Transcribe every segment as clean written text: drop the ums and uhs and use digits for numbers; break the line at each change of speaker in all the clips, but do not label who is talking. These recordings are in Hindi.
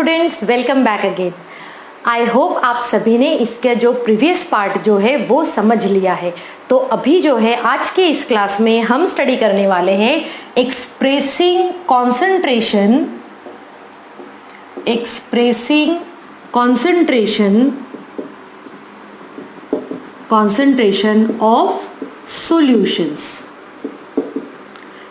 Students, welcome back again. I hope आप सभी ने इसका जो प्रीवियस पार्ट जो है वो समझ लिया है। तो अभी जो है आज के इस क्लास में हम स्टडी करने वाले हैं एक्सप्रेसिंग कॉन्सेंट्रेशन ऑफ सॉल्यूशंस।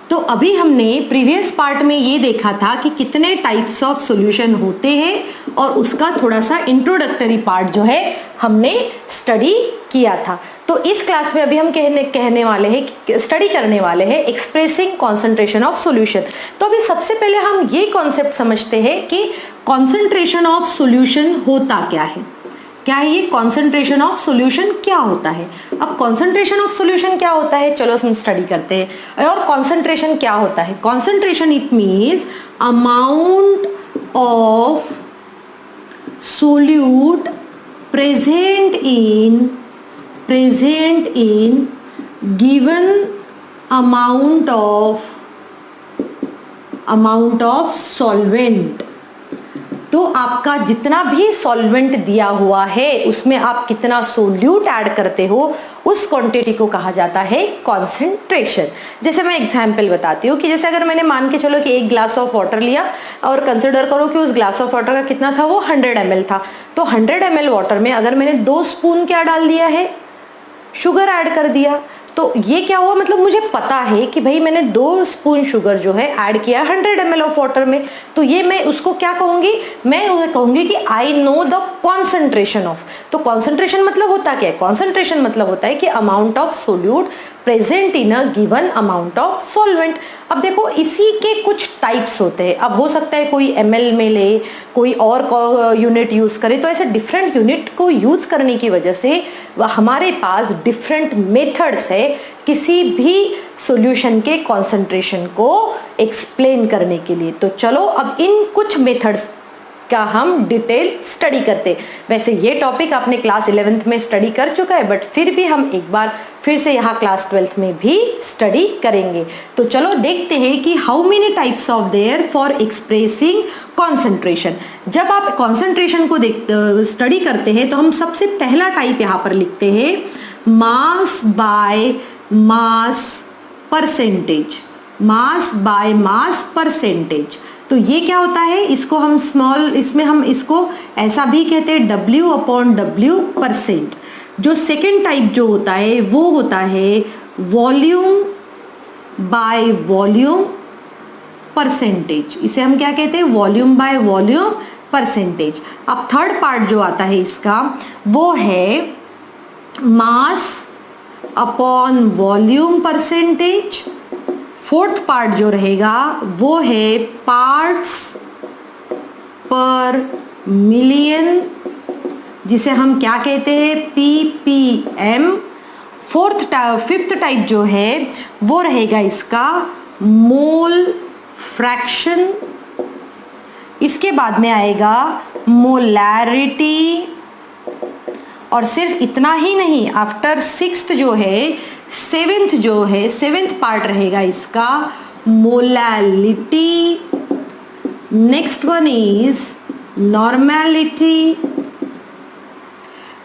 तो अभी हमने प्रीवियस पार्ट में ये देखा था कि कितने टाइप्स ऑफ सॉल्यूशन होते हैं और उसका थोड़ा सा इंट्रोडक्टरी पार्ट जो है हमने स्टडी किया था। तो इस क्लास में अभी हम कहने वाले हैं, स्टडी करने वाले हैं एक्सप्रेसिंग कॉन्सेंट्रेशन ऑफ सॉल्यूशन। तो अभी सबसे पहले हम ये कॉन्सेप्ट समझते हैं कि कॉन्सेंट्रेशन ऑफ सॉल्यूशन होता क्या है। क्या है ये कॉन्सेंट्रेशन ऑफ सॉल्यूशन, क्या होता है? अब कॉन्सेंट्रेशन ऑफ सॉल्यूशन क्या होता है, चलो हम स्टडी करते हैं। और कॉन्सेंट्रेशन क्या होता है? Concentration it means amount of solute present in given amount of solvent. तो आपका जितना भी सॉल्वेंट दिया हुआ है उसमें आप कितना सोल्यूट ऐड करते हो उस क्वांटिटी को कहा जाता है कॉन्सेंट्रेशन। जैसे मैं एग्जांपल बताती हूँ कि जैसे अगर मैंने मान के चलो कि एक ग्लास ऑफ वाटर लिया और कंसिडर करो कि उस ग्लास ऑफ वाटर का कितना था, वो 100 ml था। तो 100 ml वाटर में अगर मैंने 2 स्पून क्या डाल दिया है, शुगर ऐड कर दिया, तो ये क्या हुआ, मतलब मुझे पता है कि भाई मैंने 2 स्पून शुगर जो है ऐड किया 100 ml ऑफ वाटर में। तो ये मैं उसको क्या कहूंगी, मैं उसे कहूंगी कि I know the concentration of. तो कॉन्सेंट्रेशन मतलब होता क्या है? कॉन्सेंट्रेशन मतलब होता है कि amount of solute present in a given amount of solvent. अब देखो इसी के कुछ टाइप्स होते हैं। अब हो सकता है कोई ml में ले, कोई और यूनिट यूज करे, तो ऐसे डिफरेंट यूनिट को यूज करने की वजह से हमारे पास डिफरेंट मेथड्स है किसी भी सॉल्यूशन के कॉन्सेंट्रेशन को एक्सप्लेन करने के लिए। तो चलो अब इन कुछ मेथड्स का हम डिटेल स्टडी करते। वैसे ये टॉपिक आपने क्लास 11th में स्टडी कर चुका है, बट फिर भी हम एक बार फिर से यहाँ क्लास 12th में भी स्टडी करेंगे। तो चलो देखते हैं कि how many types of their for expressing concentration. जब आप कॉन्सेंट्रेशन को स्टडी करते हैं तो हम सबसे पहला टाइप यहाँ पर लिखते हैं mass by mass percentage. Mass by mass percentage, तो ये क्या होता है, इसको हम स्मॉल, इसमें हम इसको ऐसा भी कहते हैं W/W%। जो सेकेंड टाइप जो होता है वो होता है वॉल्यूम बाय वॉल्यूम परसेंटेज। इसे हम क्या कहते हैं, वॉल्यूम बाय वॉल्यूम परसेंटेज। अब थर्ड पार्ट जो आता है इसका वो है mass upon volume percentage. Fourth part जो रहेगा वो है पार्ट्स पर मिलियन, जिसे हम क्या कहते हैं, ppm। फिफ्थ टाइप जो है वो रहेगा इसका मोल फ्रैक्शन। इसके बाद में आएगा मोलैरिटी। और सिर्फ इतना ही नहीं, आफ्टर सिक्स्थ जो है, सेवेंथ पार्ट रहेगा इसका molality. Next one is normality.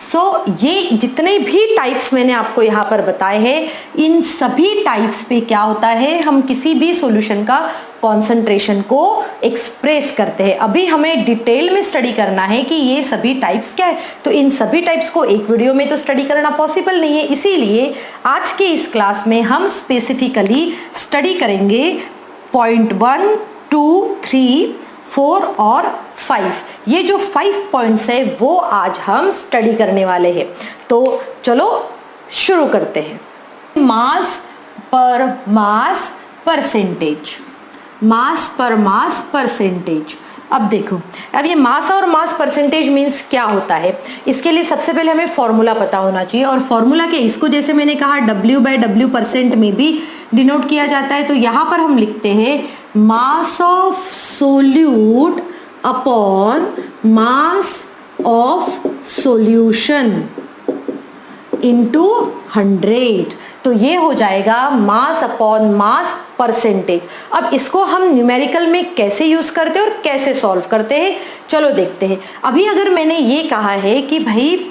So ये जितने भी टाइप्स मैंने आपको यहाँ पर बताए हैं, इन सभी टाइप्स पे क्या होता है, हम किसी भी सॉल्यूशन का कॉन्सेंट्रेशन को एक्सप्रेस करते हैं। अभी हमें डिटेल में स्टडी करना है कि ये सभी टाइप्स क्या है। तो इन सभी टाइप्स को एक वीडियो में तो स्टडी करना पॉसिबल नहीं है, इसीलिए आज के इस क्लास में हम स्पेसिफिकली स्टडी करेंगे पॉइंट 1, 2, 3, 4 और 5। ये जो 5 पॉइंट्स है वो आज हम स्टडी करने वाले हैं। तो चलो शुरू करते हैं। मास पर मास परसेंटेज, मास पर मास परसेंटेज। अब देखो, अब ये मास और मास परसेंटेज मीन्स क्या होता है, इसके लिए सबसे पहले हमें फॉर्मूला पता होना चाहिए। और फॉर्मूला के इसको जैसे मैंने कहा W/W% में भी डिनोट किया जाता है। तो यहाँ पर हम लिखते हैं mass of solute upon mass of solution into 100। तो ये हो जाएगा मास अपॉन मास परसेंटेज। अब इसको हम न्यूमेरिकल में कैसे यूज करते हैं और कैसे सॉल्व करते हैं, चलो देखते हैं। अभी अगर मैंने ये कहा है कि भाई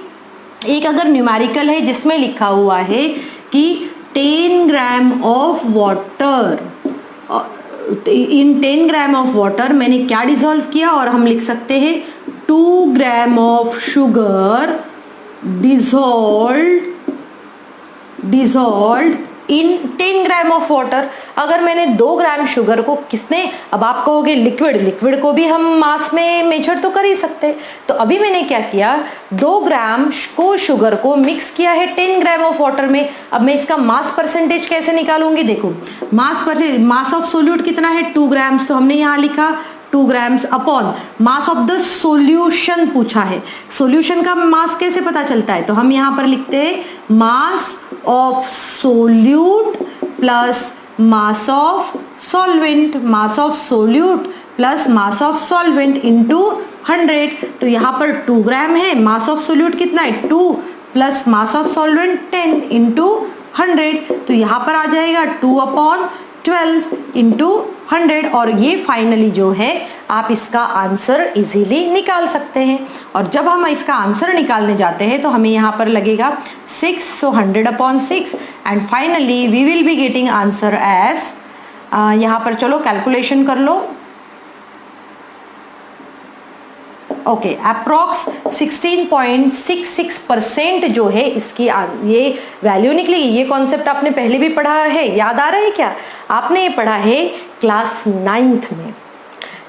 एक अगर न्यूमेरिकल है जिसमें लिखा हुआ है कि 10 gram of water, in 10 gram of water मैंने क्या डिसॉल्व किया, और हम लिख सकते हैं 2 gram of sugar dissolved in 10 gram of water. अगर मैंने 2 ग्राम शुगर को किसने, अब आप कहोगे लिक्विड को भी हम मास में मेजर तो कर ही सकते हैं। तो अभी मैंने क्या किया, 2 ग्राम को शुगर को मिक्स किया है 10 ग्राम ऑफ वाटर में। अब मैं इसका मास परसेंटेज कैसे निकालूंगी, देखो मास ऑफ सोल्यूट कितना है 2 ग्राम्स, तो हमने यहाँ लिखा 2 grams upon mass of the solution पूछा है। सॉल्यूशन का मास कैसे पता चलता है, तो हम यहां पर लिखते हैं mass of solute plus mass of solvent, mass of solute plus mass of solvent into 100। तो यहां पर 2 ग्राम है, मास ऑफ सोल्यूट कितना है 2 plus mass of solvent 10 into 100। तो यहां पर आ जाएगा 2/12 इंटू 100। और ये फाइनली जो है आप इसका आंसर इजीली निकाल सकते हैं। और जब हम इसका आंसर निकालने जाते हैं तो हमें यहाँ पर लगेगा 6, so 100/6 and finally we will be getting answer as, यहाँ पर चलो कैलकुलेशन कर लो, ओके अप्रॉक्स 16.66% जो है इसकी ये वैल्यू निकलेगी। ये कॉन्सेप्ट आपने पहले भी पढ़ा है, याद आ रहा है क्या, आपने ये पढ़ा है क्लास 9th में।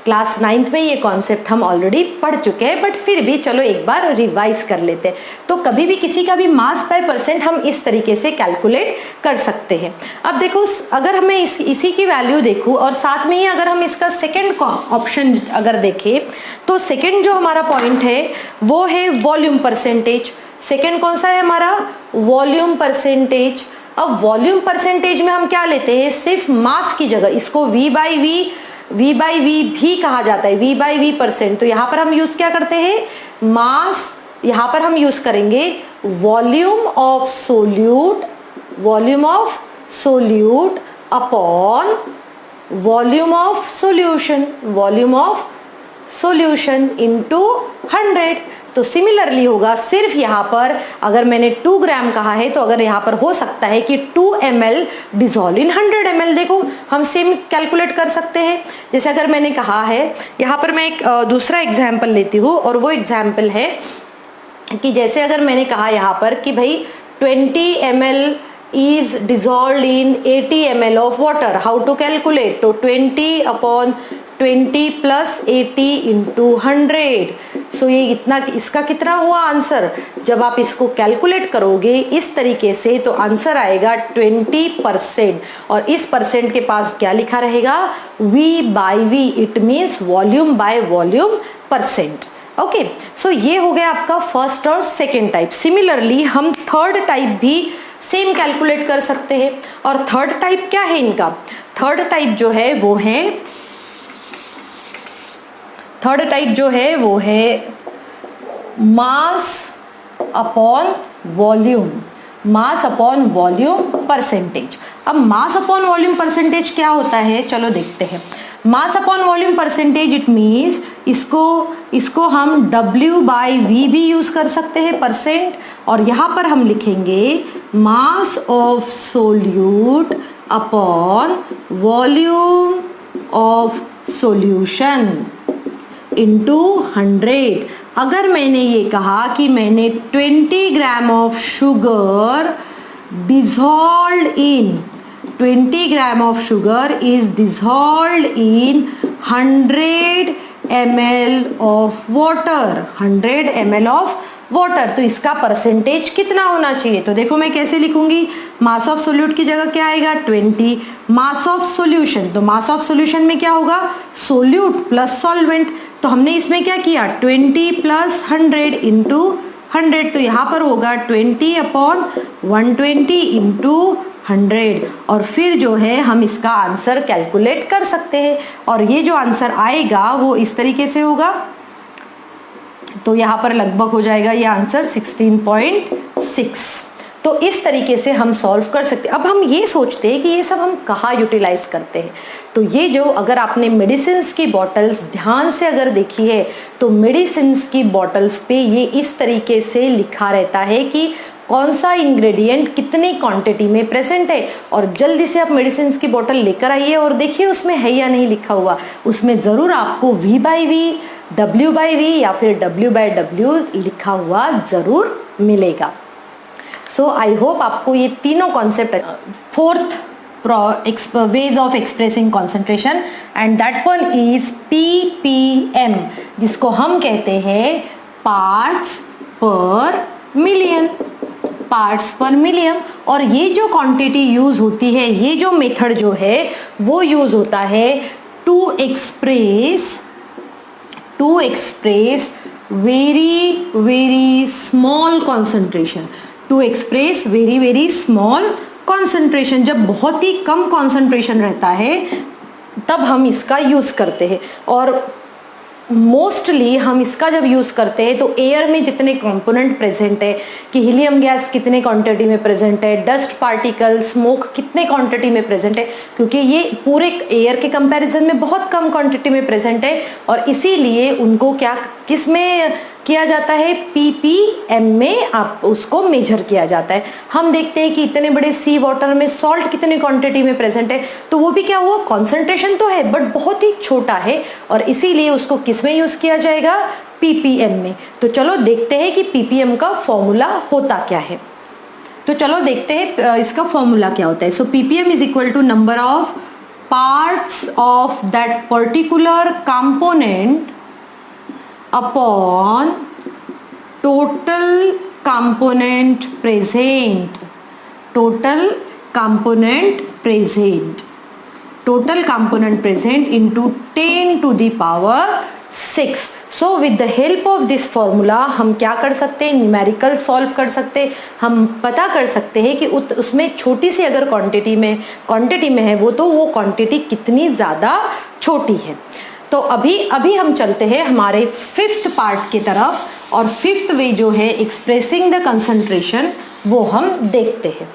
क्लास 9th में ये कॉन्सेप्ट हम ऑलरेडी पढ़ चुके हैं, बट फिर भी चलो एक बार रिवाइज कर लेते हैं। तो कभी भी किसी का भी मास बाय परसेंट हम इस तरीके से कैलकुलेट कर सकते हैं। अब देखो अगर हमें इसी की वैल्यू देखूं और साथ में ही अगर हम इसका सेकंड ऑप्शन अगर देखें तो सेकंड जो हमारा पॉइंट है वो है वॉल्यूम परसेंटेज। सेकंड कौन सा है हमारा, वॉल्यूम परसेंटेज। अब वॉल्यूम परसेंटेज में हम क्या लेते हैं, सिर्फ मास की जगह इसको V बाई वी भी कहा जाता है, V बाई वी परसेंट। तो यहाँ पर हम यूज क्या करते हैं, मास, यहाँ पर हम यूज करेंगे volume of solute upon volume of solution into 100। तो सिमिलरली होगा, सिर्फ यहाँ पर अगर मैंने 2 ग्राम कहा है तो अगर यहाँ पर हो सकता है कि 2 ml डिजोल्व इन 100 ml। देखो हम सेम कैलकुलेट कर सकते हैं। जैसे अगर मैंने कहा है, यहाँ पर मैं एक दूसरा एग्जाम्पल लेती हूँ और वो एग्जाम्पल है कि जैसे अगर मैंने कहा यहाँ पर कि भाई 20 ml is dissolved in 80 ml of water, how to calculate, तो 20/20 plus 80 into 100। सो ये इतना, इसका कितना हुआ आंसर, जब आप इसको कैलकुलेट करोगे इस तरीके से तो आंसर आएगा 20%। और इस परसेंट के पास क्या लिखा रहेगा, V by V, it means volume by volume percent. Okay, so ये हो गया आपका फर्स्ट और सेकेंड टाइप। सिमिलरली हम थर्ड टाइप भी सेम कैलकुलेट कर सकते हैं। और थर्ड टाइप क्या है इनका, थर्ड टाइप जो है वो है मास अपॉन वॉल्यूम परसेंटेज। अब मास अपॉन वॉल्यूम परसेंटेज क्या होता है, चलो देखते हैं। Mass upon volume percentage it means इसको हम W बाई V भी यूज कर सकते हैं परसेंट, और यहाँ पर हम लिखेंगे mass of solute upon volume of solution into 100। अगर मैंने ये कहा कि मैंने 20 gram of sugar dissolved in 20 gram of sugar is dissolved in 100 ml of water, 100 ml of water. तो इसका परसेंटेज कितना होना चाहिए, तो देखो मैं कैसे लिखूंगी, मास ऑफ सोल्यूट की जगह क्या आएगा 20, मास ऑफ सोल्यूशन, तो मास ऑफ सोल्यूशन में क्या होगा, सोल्यूट प्लस सॉल्वेंट। तो हमने इसमें क्या किया 20 प्लस 100 इंटू 100, तो यहाँ पर होगा 20/120 इंटू 100। और फिर जो है हम इसका आंसर कैलकुलेट कर सकते हैं, और ये जो आंसर आएगा वो इस तरीके से होगा। तो यहाँ पर लगभग हो जाएगा ये आंसर 16.6। तो इस तरीके से हम सॉल्व कर सकते हैं। अब हम ये सोचते हैं कि ये सब हम कहाँ यूटिलाइज करते हैं। तो ये जो अगर आपने मेडिसिन की बॉटल्स ध्यान से अगर देखी है तो मेडिसिन की बॉटल्स पे ये इस तरीके से लिखा रहता है कि कौन सा इंग्रेडिएंट कितनी क्वांटिटी में प्रेजेंट है। और जल्दी से आप मेडिसिन की बोतल लेकर आइए और देखिए उसमें है या नहीं लिखा हुआ। उसमें ज़रूर आपको V/V, W/V या फिर W/W लिखा हुआ ज़रूर मिलेगा। सो आई होप आपको ये तीनों concept, fourth ways of expressing concentration and that one is ppm, जिसको हम कहते हैं पार्ट्स पर मिलियन, पार्ट्स पर मिलियन। और ये जो क्वांटिटी यूज होती है, ये जो मेथड जो है वो यूज होता है to express very very small concentration, to express very very small concentration. जब बहुत ही कम कॉन्सेंट्रेशन रहता है तब हम इसका यूज करते हैं। और मोस्टली हम इसका जब यूज करते हैं तो एयर में जितने कंपोनेंट प्रेजेंट है, कि हीलियम गैस कितने क्वांटिटी में प्रेजेंट है, डस्ट पार्टिकल, स्मोक कितने क्वांटिटी में प्रेजेंट है, क्योंकि ये पूरे एयर के कंपैरिजन में बहुत कम क्वांटिटी में प्रेजेंट है और इसीलिए उनको क्या किस में किया जाता है, ppm में आप उसको मेजर किया जाता है। हम देखते हैं कि इतने बड़े सी वाटर में सॉल्ट कितने क्वांटिटी में प्रेजेंट है, तो वो भी क्या हुआ, कॉन्सेंट्रेशन तो है बट बहुत ही छोटा है और इसीलिए उसको किस में यूज किया जाएगा, ppm में। तो चलो देखते हैं कि ppm का फॉर्मूला होता क्या है। तो चलो देखते हैं इसका फॉर्मूला क्या होता है। So ppm is equal to number of parts of that particular component upon total component present, total component present, total component present into 10 to the power 6। So with the help of this formula हम क्या कर सकते हैं, न्यूमेरिकल सॉल्व कर सकते हैं। हम पता कर सकते हैं कि उसमें छोटी सी अगर क्वांटिटी में है वो, तो वो क्वांटिटी कितनी ज़्यादा छोटी है। तो अभी हम चलते हैं हमारे फिफ्थ पार्ट की तरफ और फिफ्थ वे जो है एक्सप्रेसिंग द कंसंट्रेशन वो हम देखते हैं।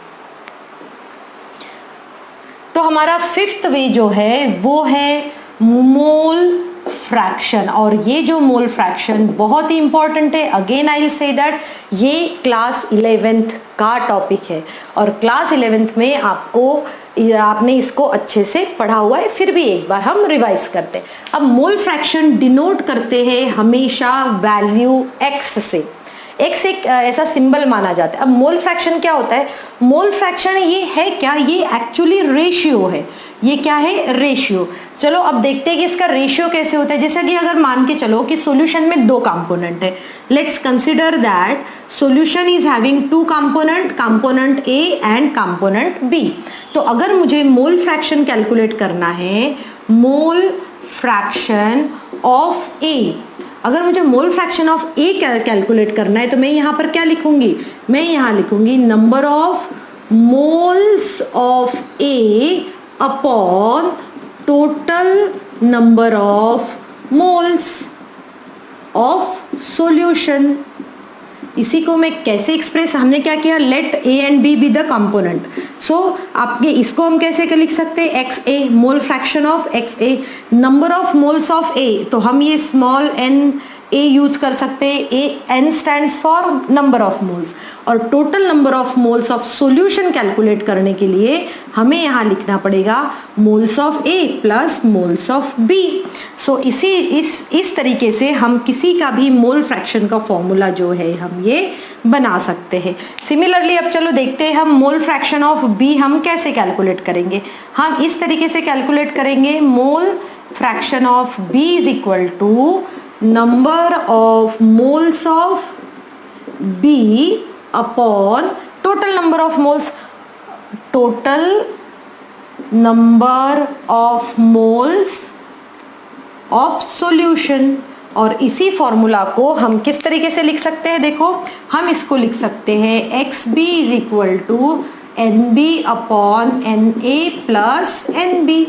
तो हमारा फिफ्थ वे जो है वो है मोल फ्रैक्शन। और ये जो मोल फ्रैक्शन बहुत ही इंपॉर्टेंट है। Again I will say that ये क्लास 11th का टॉपिक है और क्लास 11th में आपने इसको अच्छे से पढ़ा हुआ है, फिर भी एक बार हम रिवाइज करते हैं। अब मोल फ्रैक्शन डिनोट करते हैं हमेशा वैल्यू x से। x एक ऐसा सिंबल माना जाता है। अब मोल फ्रैक्शन क्या होता है, मोल फ्रैक्शन ये है क्या, ये एक्चुअली रेशियो है। ये क्या है, रेशियो। चलो अब देखते हैं कि इसका रेशियो कैसे होता है। जैसा कि अगर मान के चलो कि सॉल्यूशन में दो कंपोनेंट है, let's consider that solution is having two component A and component B। तो अगर मुझे मोल फ्रैक्शन कैलकुलेट करना है, मोल फ्रैक्शन ऑफ A, अगर मुझे मोल फ्रैक्शन ऑफ A कैलकुलेट करना है तो मैं यहाँ पर क्या लिखूंगी, मैं यहाँ लिखूंगी number of moles of A upon total number of moles of solution. इसी को मैं कैसे एक्सप्रेस, हमने क्या किया, let A and B be the component. So आपके इसको हम कैसे लिख सकते हैं, XA, mole fraction of XA, number of moles of A। तो हम ये स्मॉल n A यूज कर सकते हैं। N stands for number of moles. और total number of moles of solution calculate करने के लिए हमें यहाँ लिखना पड़ेगा moles of A plus moles of B। So इस तरीके से हम किसी का भी मोल फ्रैक्शन का फॉर्मूला जो है हम ये बना सकते हैं। सिमिलरली अब चलो देखते हैं हम मोल फ्रैक्शन ऑफ B हम कैसे कैलकुलेट करेंगे। हम इस तरीके से कैलकुलेट करेंगे, mole fraction of B is equal to number of moles of B upon total number of moles, total number of moles of solution. और इसी फॉर्मूला को हम किस तरीके से लिख सकते हैं, देखो हम इसको लिख सकते हैं XB is equal to NB upon NA plus NB।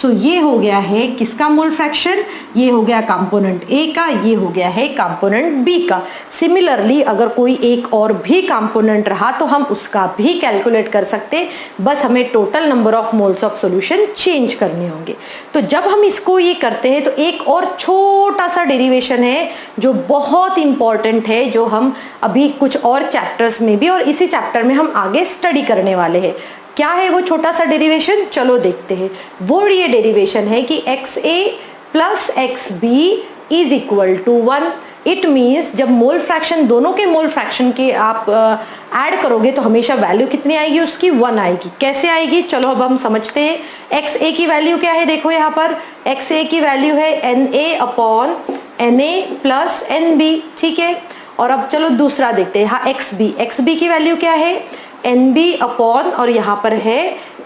So ये हो गया है किसका मोल फ्रैक्शन, ये हो गया कंपोनेंट ए का, ये हो गया है कंपोनेंट बी का। सिमिलरली अगर कोई एक और भी कंपोनेंट रहा तो हम उसका भी कैलकुलेट कर सकते, बस हमें total number of moles of solution change करने होंगे। तो जब हम इसको ये करते हैं तो एक और छोटा सा डेरिवेशन है जो बहुत इंपॉर्टेंट है, जो हम अभी कुछ और चैप्टर्स में भी और इसी चैप्टर में हम आगे स्टडी करने वाले हैं। क्या है वो छोटा सा डेरिवेशन, चलो देखते हैं। वो ये डेरिवेशन है कि XA plus XB is equal to 1। It means जब मोल फ्रैक्शन, दोनों के मोल फ्रैक्शन के आप ऐड करोगे तो हमेशा वैल्यू कितनी आएगी उसकी, 1 आएगी। कैसे आएगी, चलो अब हम समझते हैं। XA की वैल्यू क्या है, देखो यहाँ पर XA की वैल्यू है NA upon NA plus NB, ठीक है। और अब चलो दूसरा देखते हैं, हाँ XB की वैल्यू क्या है, NB अपॉन और यहाँ पर है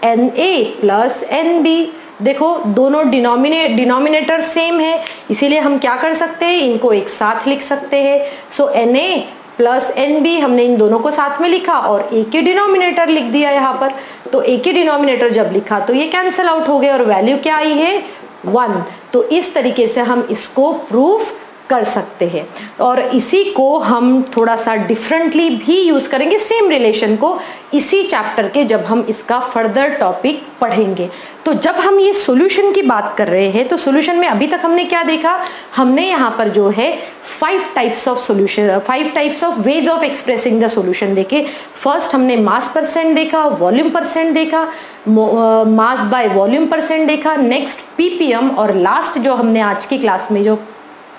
NA प्लस NB। देखो दोनों डिनोमिनेटर सेम है, इसीलिए हम क्या कर सकते हैं, इनको एक साथ लिख सकते हैं। सो NA प्लस NB हमने इन दोनों को साथ में लिखा और A के डिनोमिनेटर लिख दिया यहाँ पर। तो A के डिनोमिनेटर जब लिखा तो ये कैंसिल आउट हो गए और वैल्यू क्या आई है, 1। तो इस तरीके से हम इसको प्रूफ कर सकते हैं और इसी को हम थोड़ा सा डिफरेंटली भी यूज करेंगे, सेम रिलेशन को, इसी चैप्टर के जब हम इसका फर्दर टॉपिक पढ़ेंगे। तो जब हम ये सॉल्यूशन की बात कर रहे हैं तो सॉल्यूशन में अभी तक हमने क्या देखा, हमने यहाँ पर जो है 5 types of solution, 5 types of ways of expressing the solution देखे। फर्स्ट हमने मास परसेंट देखा, वॉल्यूम परसेंट देखा, मास बाय वॉल्यूम परसेंट देखा, नेक्स्ट पीपीएम, और लास्ट जो हमने आज की क्लास में जो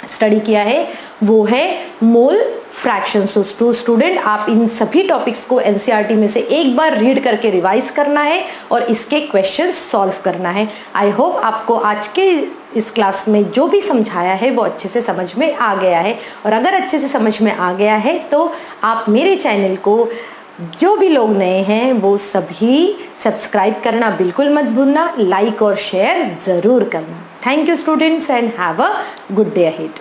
स्टडी किया है वो है मोल फ्रैक्शन। सो स्टूडेंट आप इन सभी टॉपिक्स को एनसीईआरटी में से एक बार रीड करके रिवाइज करना है और इसके क्वेश्चंस सॉल्व करना है। आई होप आपको आज के इस क्लास में जो भी समझाया है वो अच्छे से समझ में आ गया है, और अगर अच्छे से समझ में आ गया है तो आप मेरे चैनल को, जो भी लोग नए हैं वो सभी सब्सक्राइब करना बिल्कुल मत भूलना, लाइक और शेयर जरूर करना। Thank you students and have a good day ahead.